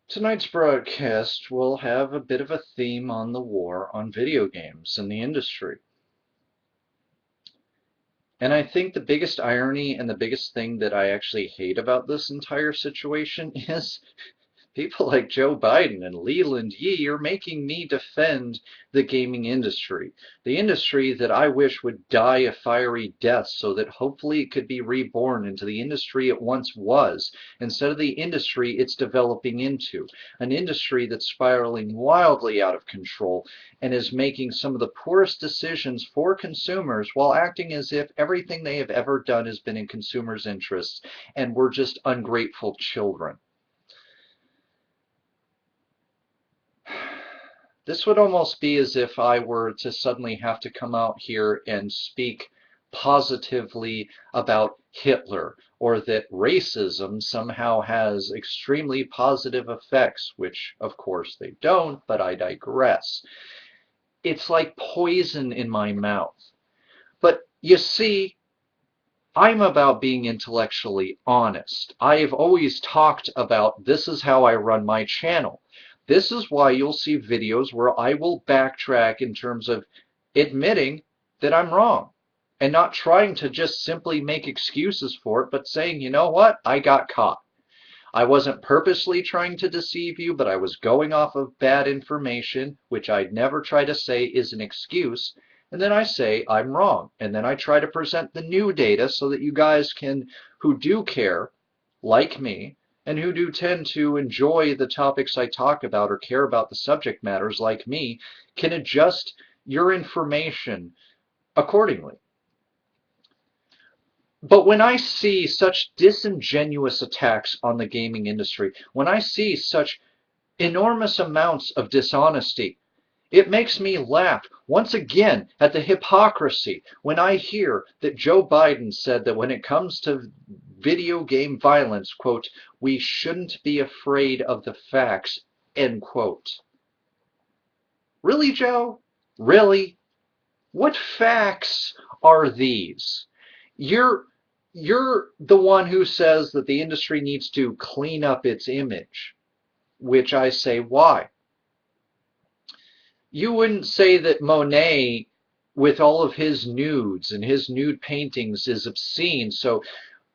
Tonight's broadcast will have a bit of a theme on the war on video games and the industry. And I think the biggest irony and the biggest thing that I actually hate about this entire situation is people like Joe Biden and Leland Yee are making me defend the gaming industry. The industry that I wish would die a fiery death so that hopefully it could be reborn into the industry it once was, instead of the industry it's developing into. An industry that's spiraling wildly out of control and is making some of the poorest decisions for consumers while acting as if everything they have ever done has been in consumers' interests and we're just ungrateful children. This would almost be as if I were to suddenly have to come out here and speak positively about Hitler, or that racism somehow has extremely positive effects, which of course they don't, but I digress. It's like poison in my mouth. But you see, I'm about being intellectually honest. I've always talked about this is how I run my channel. This is why you'll see videos where I will backtrack in terms of admitting that I'm wrong and not trying to just simply make excuses for it, but saying, you know what, I got caught. I wasn't purposely trying to deceive you, but I was going off of bad information, which I'd never try to say is an excuse. And then I say I'm wrong. And then I try to present the new data so that you guys can, who do care, like me, and who do tend to enjoy the topics I talk about or care about the subject matters like me, can adjust your information accordingly. But when I see such disingenuous attacks on the gaming industry, when I see such enormous amounts of dishonesty, it makes me laugh once again at the hypocrisy when I hear that Joe Biden said that when it comes to video game violence, quote, we shouldn't be afraid of the facts, end quote. Really, Joe? Really? What facts are these? You're you're the one who says that the industry needs to clean up its image, which I say, why? You wouldn't say that Monet, with all of his nudes and his nude paintings, is obscene, so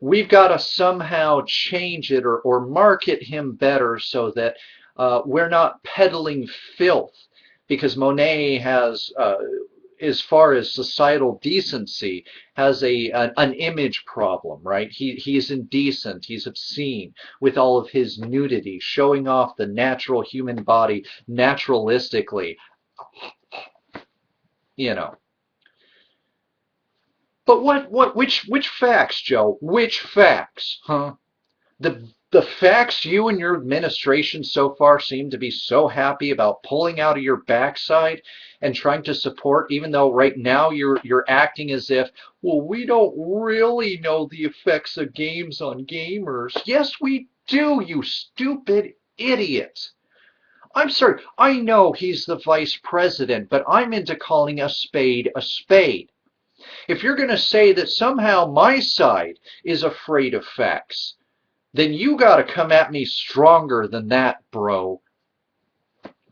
we've got to somehow change it or market him better so that we're not peddling filth, because Monet has as far as societal decency, has an image problem, right? He's indecent, he's obscene with all of his nudity, showing off the natural human body naturalistically, you know. But which facts, Joe? Which facts, huh? The facts you and your administration so far seem to be so happy about pulling out of your backside and trying to support, even though right now you're acting as if, well, we don't really know the effects of games on gamers. Yes, we do, you stupid idiot. I'm sorry, I know he's the vice president, but I'm into calling a spade a spade. If you're going to say that somehow my side is afraid of facts, then you got to come at me stronger than that, bro.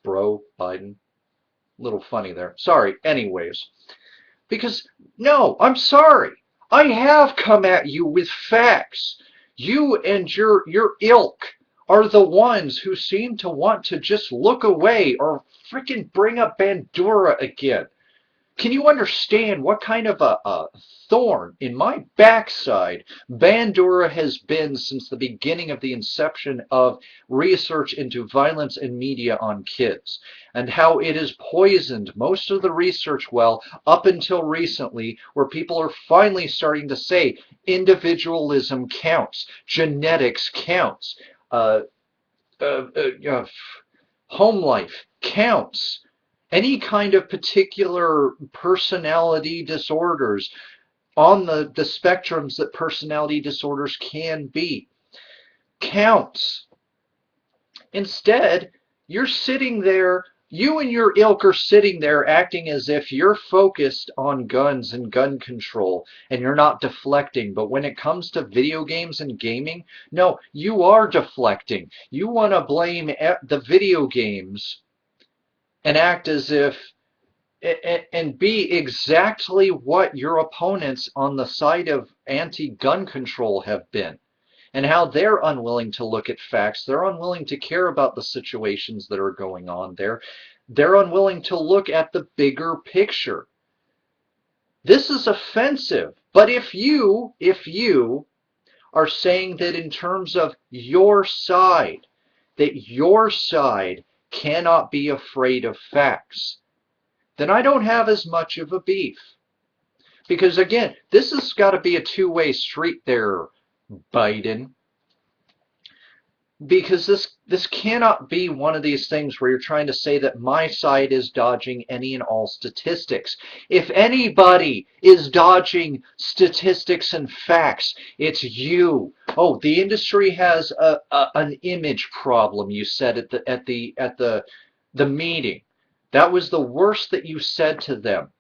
Bro, Biden. Little funny there. Sorry. Anyways, because no, I'm sorry. I have come at you with facts. You and your ilk are the ones who seem to want to just look away or freaking bring up Bandura again. Can you understand what kind of a thorn in my backside Bandura has been since the beginning of the inception of research into violence and media on kids, and how it has poisoned most of the research well up until recently, where people are finally starting to say individualism counts, genetics counts, uh, uh, uh, home life counts, any kind of particular personality disorders on the spectrums that personality disorders can be counts. Instead, you're sitting there You and your ilk are sitting there acting as if you're focused on guns and gun control and you're not deflecting. But when it comes to video games and gaming, no, you are deflecting. You want to blame the video games and act as if and be exactly what your opponents on the side of anti-gun control have been, and how they're unwilling to look at facts. They're unwilling to care about the situations that are going on there. They're unwilling to look at the bigger picture. This is offensive. But if you are saying that in terms of that your side cannot be afraid of facts, then I don't have as much of a beef. Because again, this has got to be a two-way street there, Biden. Because this cannot be one of these things where you're trying to say that my side is dodging any and all statistics. If anybody is dodging statistics and facts, it's you. Oh, the industry has an image problem, you said at the meeting. That was the worst that you said to them.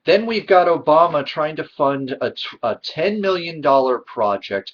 Then we've got Obama trying to fund a $10 million project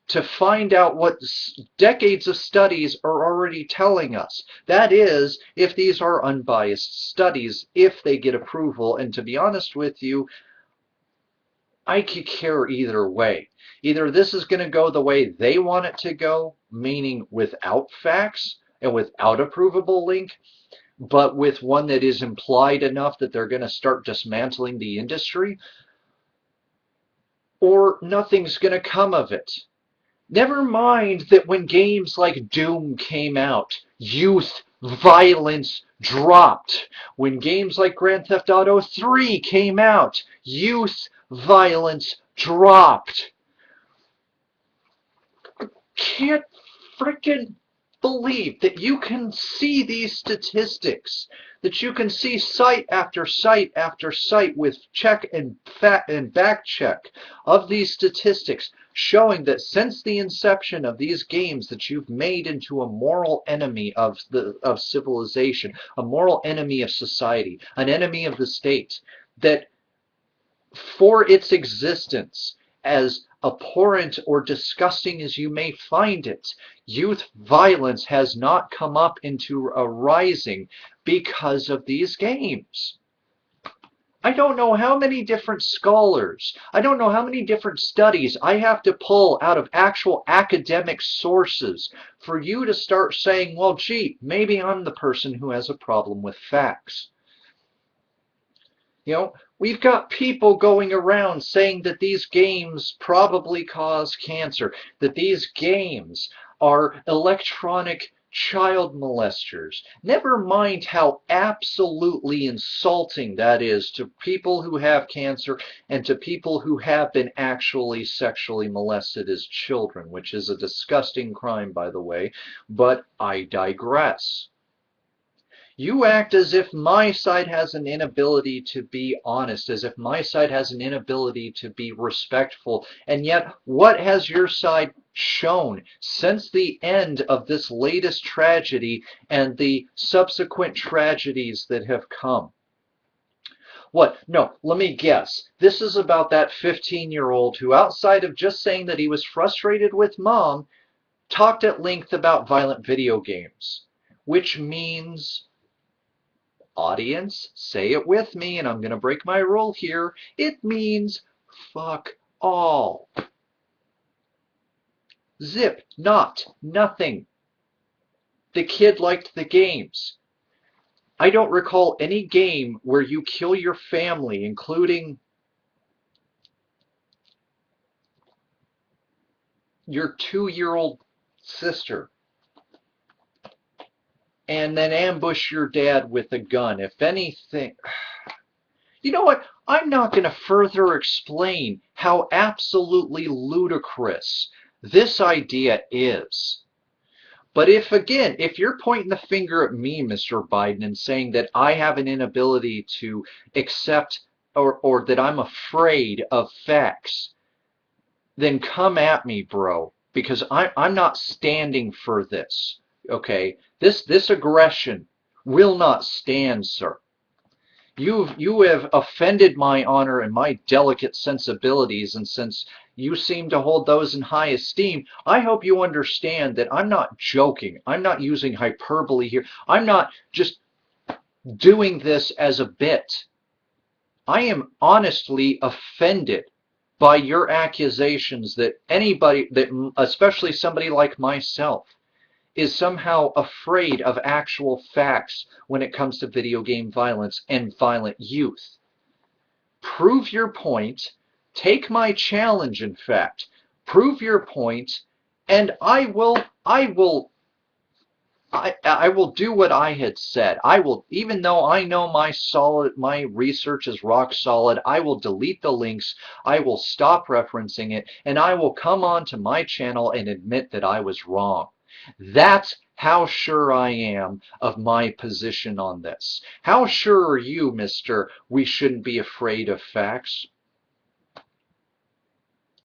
to find out what decades of studies are already telling us. That is, if these are unbiased studies, if they get approval. And to be honest with you, I could care either way. Either this is going to go the way they want it to go, meaning without facts and without a provable link, but with one that is implied enough that they're going to start dismantling the industry, or nothing's going to come of it. Never mind that when games like Doom came out, youth violence dropped. When games like Grand Theft Auto 3 came out, youth violence dropped. Can't frickin' believe that you can see these statistics, that you can see site after site after site with check and back check of these statistics showing that since the inception of these games that you've made into a moral enemy of civilization, a moral enemy of society, an enemy of the state, that for its existence, as abhorrent or disgusting as you may find it, youth violence has not come up into a rising because of these games. I don't know how many different scholars, I don't know how many different studies I have to pull out of actual academic sources for you to start saying, well, gee, maybe I'm the person who has a problem with facts. You know, we've got people going around saying that these games probably cause cancer, that these games are electronic child molesters. Never mind how absolutely insulting that is to people who have cancer and to people who have been actually sexually molested as children, which is a disgusting crime, by the way, but I digress. You act as if my side has an inability to be honest, as if my side has an inability to be respectful, and yet what has your side shown since the end of this latest tragedy and the subsequent tragedies that have come? What? No, let me guess. This is about that 15-year-old who, outside of just saying that he was frustrated with mom, talked at length about violent video games, which means, audience, say it with me, and I'm going to break my rule here. It means fuck all. Zip, not, nothing. The kid liked the games. I don't recall any game where you kill your family, including your 2-year-old sister, and then ambush your dad with a gun. If anything, you know what? I'm not going to further explain how absolutely ludicrous this idea is. But if you're pointing the finger at me, Mr. Biden, and saying that I have an inability to accept or that I'm afraid of facts, then come at me, bro, because I'm not standing for this. Okay? This aggression will not stand, sir. You have offended my honor and my delicate sensibilities, and since you seem to hold those in high esteem, I hope you understand that I'm not joking. I'm not using hyperbole here. I'm not just doing this as a bit. I am honestly offended by your accusations that anybody, that especially somebody like myself, is somehow afraid of actual facts when it comes to video game violence and violent youth. Prove your point. Take my challenge, in fact. Prove your point, and I will do what I had said. I will, even though I know my research is rock solid, I will delete the links, I will stop referencing it, and I will come on to my channel and admit that I was wrong. That's how sure I am of my position on this. How sure are you, Mr. We shouldn't be afraid of facts?